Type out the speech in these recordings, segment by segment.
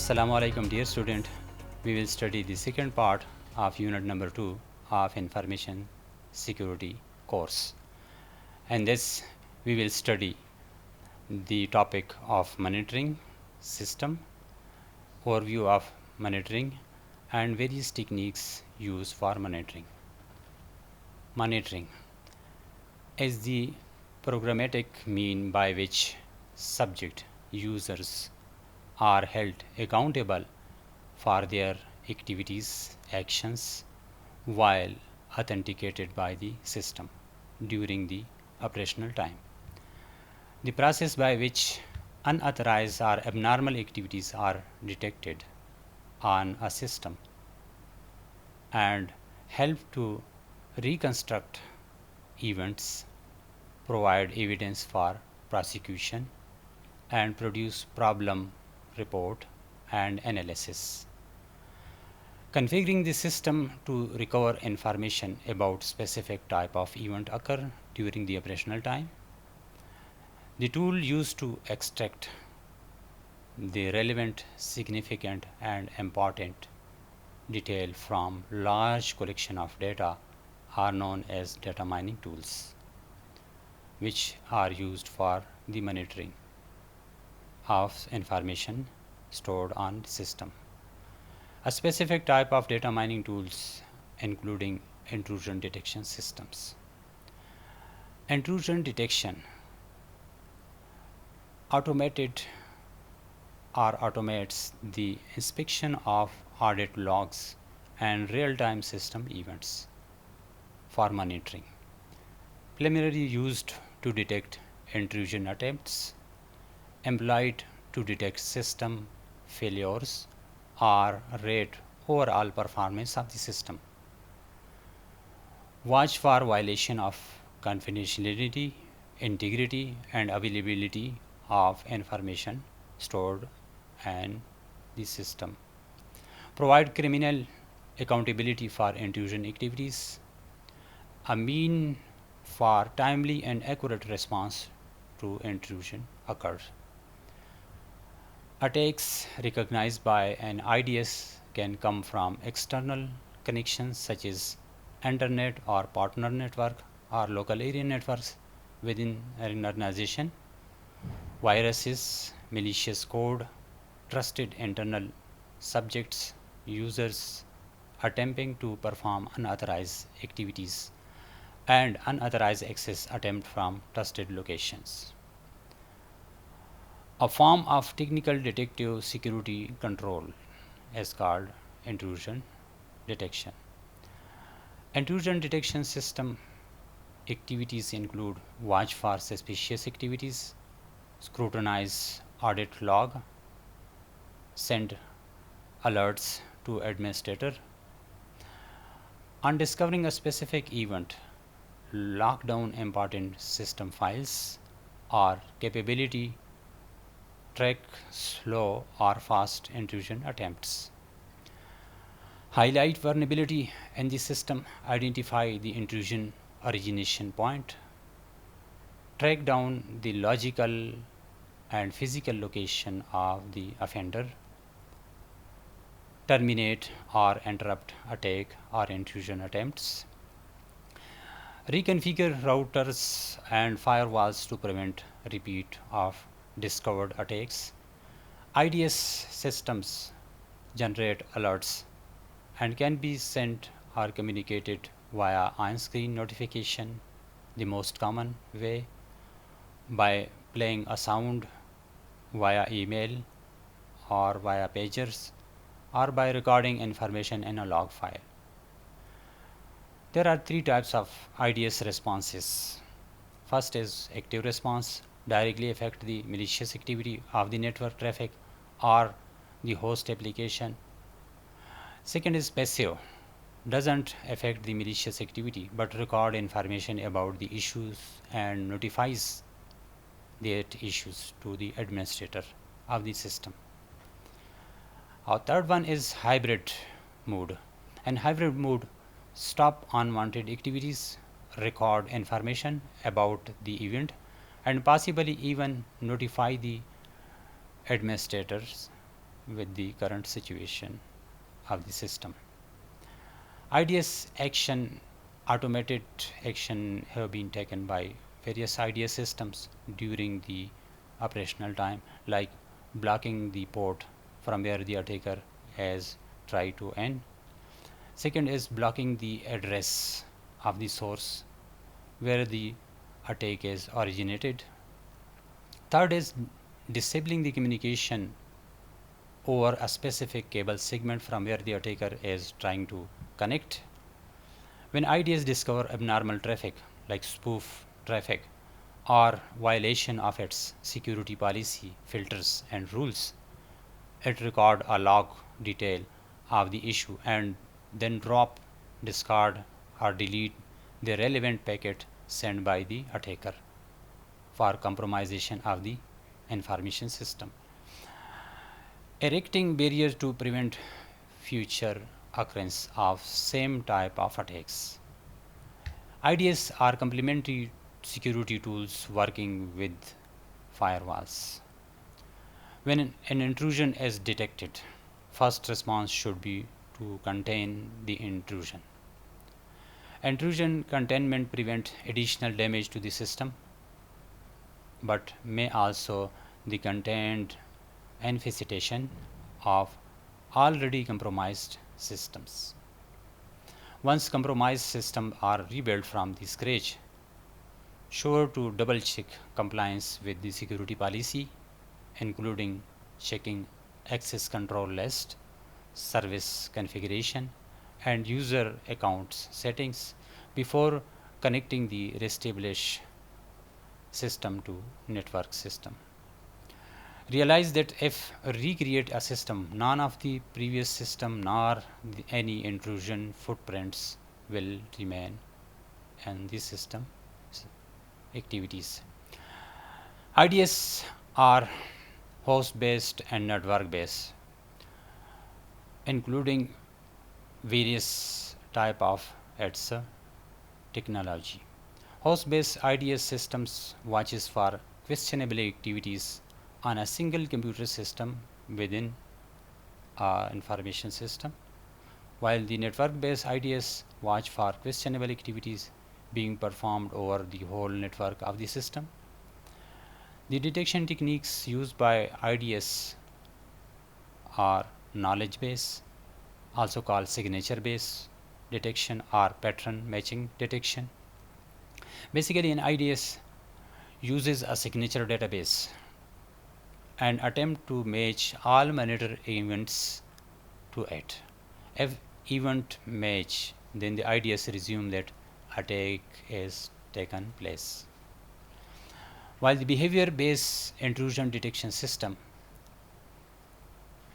Assalamu alaikum, dear student. We will study the second part of unit number 2 of information security course. And this we will study the topic of monitoring system, overview of monitoring and various techniques used for monitoring. Monitoring is the programmatic mean by which subject users are held accountable for their activities, actions while authenticated by the system during the operational time. The process by which unauthorized or abnormal activities are detected on a system and help to reconstruct events, provide evidence for prosecution, and produce problem report and analysis. Configuring the system to recover information about specific type of event occur during the operational time. The tool used to extract the relevant, significant and important detail from large collection of data are known as data mining tools, which are used for the monitoring of information stored on system. A specific type of data mining tools including intrusion detection systems. Intrusion detection automated or automates the inspection of audit logs and real-time system events for monitoring. Primarily used to detect intrusion attempts, employed to detect system failures or rate overall performance of the system. Watch for violation of confidentiality, integrity and availability of information stored in the system. Provide criminal accountability for intrusion activities. A mean for timely and accurate response to intrusion occurs. Attacks recognized by an IDS can come from external connections such as internet or partner network or local area networks within an organization. Viruses, malicious code, trusted internal subjects, users attempting to perform unauthorized activities and unauthorized access attempt from trusted locations. A form of technical detective security control is called intrusion detection. Intrusion detection system activities include watch for suspicious activities, scrutinize audit log, send alerts to administrator. On discovering a specific event, lock down important system files or capability, track slow or fast intrusion attempts. Highlight vulnerability in the system, identify the intrusion origination point, track down the logical and physical location of the offender, terminate or interrupt attack or intrusion attempts, reconfigure routers and firewalls to prevent repeat of discovered attacks. IDS systems generate alerts and can be sent or communicated via on-screen notification, the most common way, by playing a sound via email or via pagers or by recording information in a log file. There are three types of IDS responses. First is active response, directly affect the malicious activity of the network traffic or the host application. Second is passive, doesn't affect the malicious activity but record information about the issues and notifies that issues to the administrator of the system. Our third one is hybrid mode. And hybrid mode stop unwanted activities, record information about the event and possibly even notify the administrators with the current situation of the system. IDS action, automated action have been taken by various IDS systems during the operational time, like blocking the port from where the attacker has tried to end. Second is blocking the address of the source where the attack is originated. Third is disabling the communication over a specific cable segment from where the attacker is trying to connect. When IDS discover abnormal traffic like spoof traffic or violation of its security policy, filters and rules, it record a log detail of the issue and then drop, discard or delete the relevant packet sent by the attacker for compromisation of the information system. Erecting barriers to prevent future occurrence of same type of attacks. IDS are complementary security tools working with firewalls. When an intrusion is detected, first response should be to contain the intrusion. Intrusion containment prevent additional damage to the system, but may also the contained infestation of already compromised systems. Once compromised systems are rebuilt from the scratch, sure to double check compliance with the security policy, including checking access control list, service configuration, and user accounts settings before connecting the reestablished system to network system. Realize that if recreate a system, none of the previous system nor any intrusion footprints will remain in the system activities. IDS are host based and network based, including various type of its technology. Host based IDS systems watches for questionable activities on a single computer system within information system, while the network based IDS watch for questionable activities being performed over the whole network of the system. The detection techniques used by IDS are knowledge base, also called signature base detection or pattern matching detection. Basically, an IDS uses a signature database and attempt to match all monitor events to it. If event match, then the IDS resume that attack is taken place. While the behavior based intrusion detection system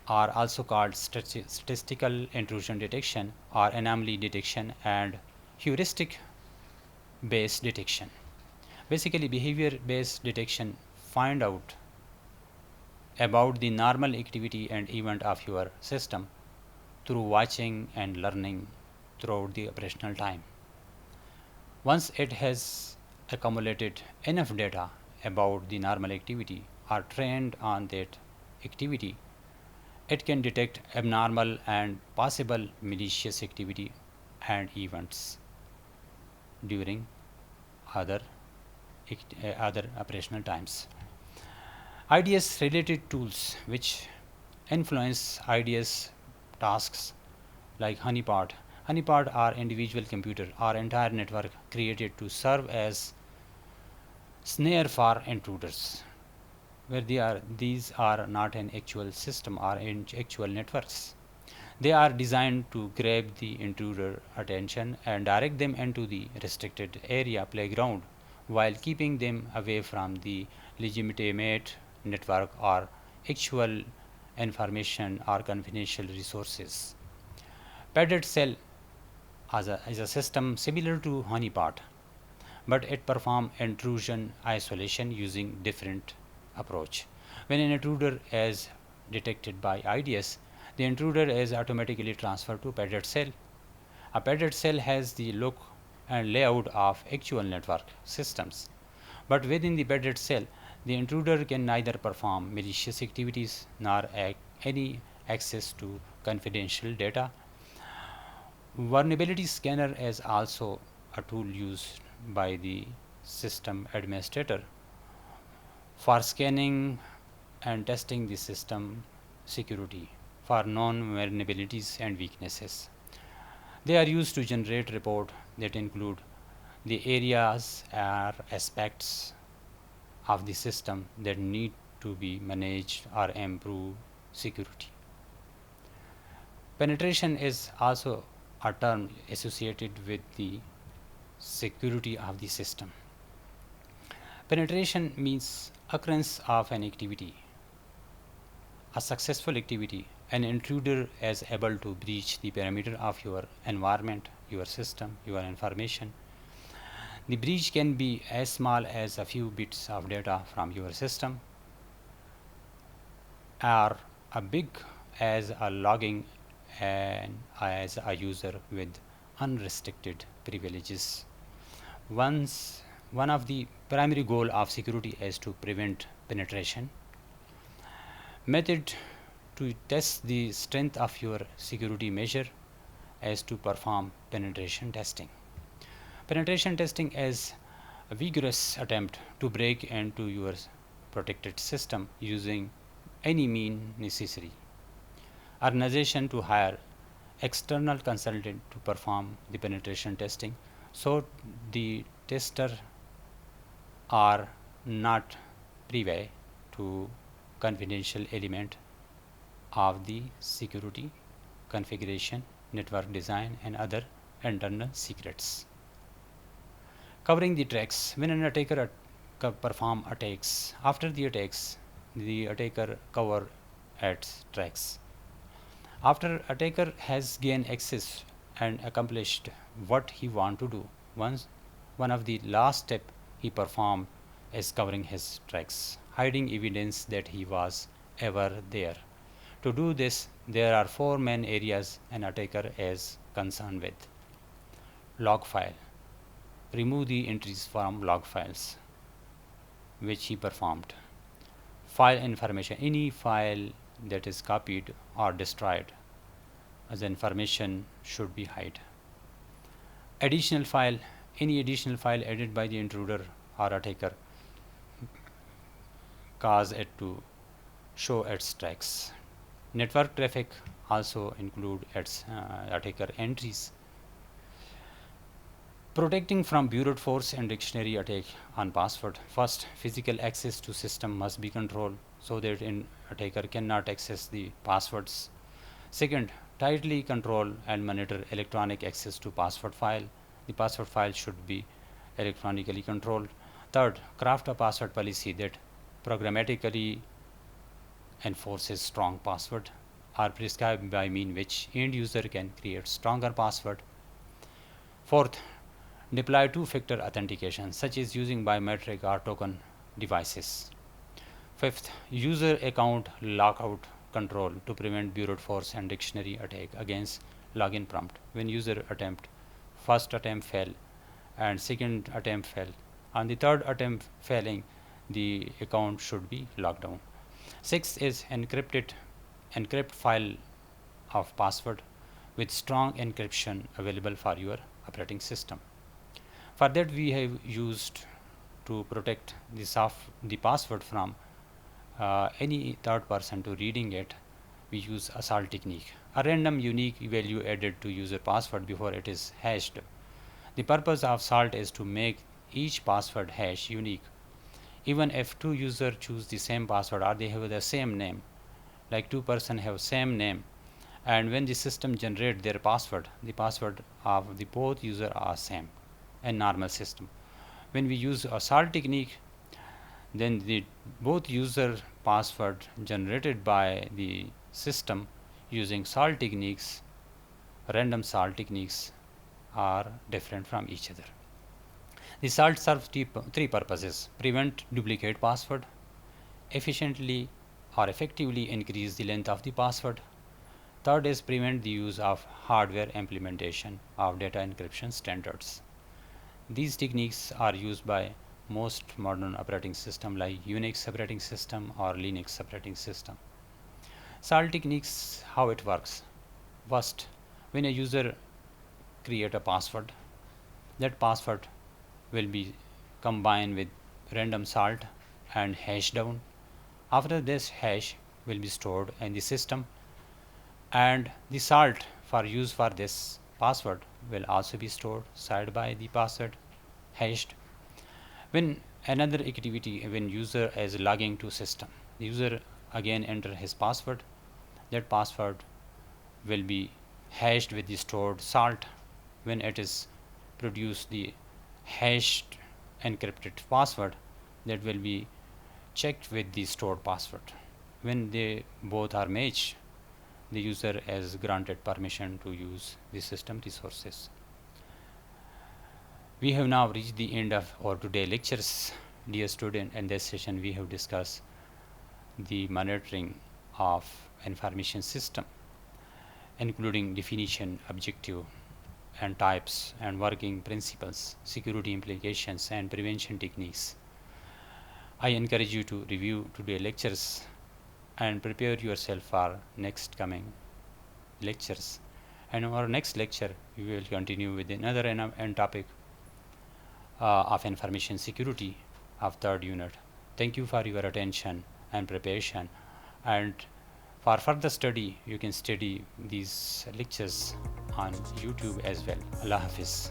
are also called statistical intrusion detection or anomaly detection and heuristic based detection. Basically, behavior based detection find out about the normal activity and event of your system through watching and learning throughout the operational time. Once it has accumulated enough data about the normal activity or trained on that activity, it can detect abnormal and possible malicious activity and events during other operational times. IDS related tools which influence IDS tasks like honeypot. Honeypot are individual computer or entire network created to serve as snare for intruders, where these are not an actual system or in actual networks. They are designed to grab the intruder attention and direct them into the restricted area playground while keeping them away from the legitimate network or actual information or confidential resources. Padded cell is a system similar to honeypot, but it performs intrusion isolation using different approach. When an intruder is detected by IDS, the intruder is automatically transferred to padded cell. A padded cell has the look and layout of actual network systems, but within the padded cell, the intruder can neither perform malicious activities nor any access to confidential data. Vulnerability scanner is also a tool used by the system administrator for scanning and testing the system security for known vulnerabilities and weaknesses. They are used to generate reports that include the areas or aspects of the system that need to be managed or improve security. Penetration is also a term associated with the security of the system. Penetration means occurrence of an activity, a successful activity. An intruder is able to breach the perimeter of your environment, your system, your information. The breach can be as small as a few bits of data from your system, or a big as a logging and as a user with unrestricted privileges. One of the primary goal of security is to prevent penetration. Method to test the strength of your security measure is to perform penetration testing. Penetration testing is a vigorous attempt to break into your protected system using any mean necessary. Organization to hire external consultant to perform the penetration testing, so the tester are not privy to confidential element of the security configuration, network design, and other internal secrets. Covering the tracks. When an attacker perform attacks, after the attacks, the attacker cover its tracks. After attacker has gained access and accomplished what he want to do, one of the last step he performed is covering his tracks, hiding evidence that he was ever there. To do this, there are four main areas an attacker is concerned with. Log file. Remove the entries from log files which he performed. File information. Any file that is copied or destroyed as information should be hid. Additional file. Any additional file added by the intruder or attacker cause it to show its tracks. Network traffic also include its attacker entries. Protecting from brute force and dictionary attack on password. First, physical access to system must be controlled so that an attacker cannot access the passwords. Second, tightly control and monitor electronic access to password file. The password file should be electronically controlled. Third, craft a password policy that programmatically enforces strong password or prescribed by mean which end user can create stronger password. Fourth, deploy two-factor authentication such as using biometric or token devices. Fifth, user account lockout control to prevent brute force and dictionary attack against login prompt. When user first attempt fail and second attempt fail, on the third attempt failing, the account should be locked down. Sixth is encrypt file of password with strong encryption available for your operating system. For that, we have used to protect the password from any third person to reading it. We use a salt technique, a random unique value added to user password before it is hashed. The purpose of salt is to make each password hash unique. Even if two users choose the same password or they have the same name, like two person have same name, and when the system generate their password, the password of the both user are same in normal system. When we use a salt technique, then the both user password generated by the system using salt techniques, random salt techniques, are different from each other. The salt serves three purposes: prevent duplicate password, efficiently or effectively increase the length of the password. Third is prevent the use of hardware implementation of data encryption standards. These techniques are used by most modern operating system like Unix operating system or Linux operating system. Salt techniques, how it works. First, when a user create a password, that password will be combined with random salt and hash down. After this, hash will be stored in the system, and the salt for use for this password will also be stored side by the password hashed. When another activity, when user is logging to system, the user again enter his password. That password will be hashed with the stored salt. When it is produce the hashed encrypted password, that will be checked with the stored password. When they both are matched, the user is granted permission to use the system resources. We have now reached the end of our today lectures. Dear student, in this session we have discussed the monitoring of information system, including definition, objective and types and working principles, security implications and prevention techniques. I encourage you to review today's lectures and prepare yourself for next coming lectures. And in our next lecture, we will continue with another topic of information security of third unit. Thank you for your attention and preparation. And for further study, you can study these lectures on YouTube as well. Allah Hafiz.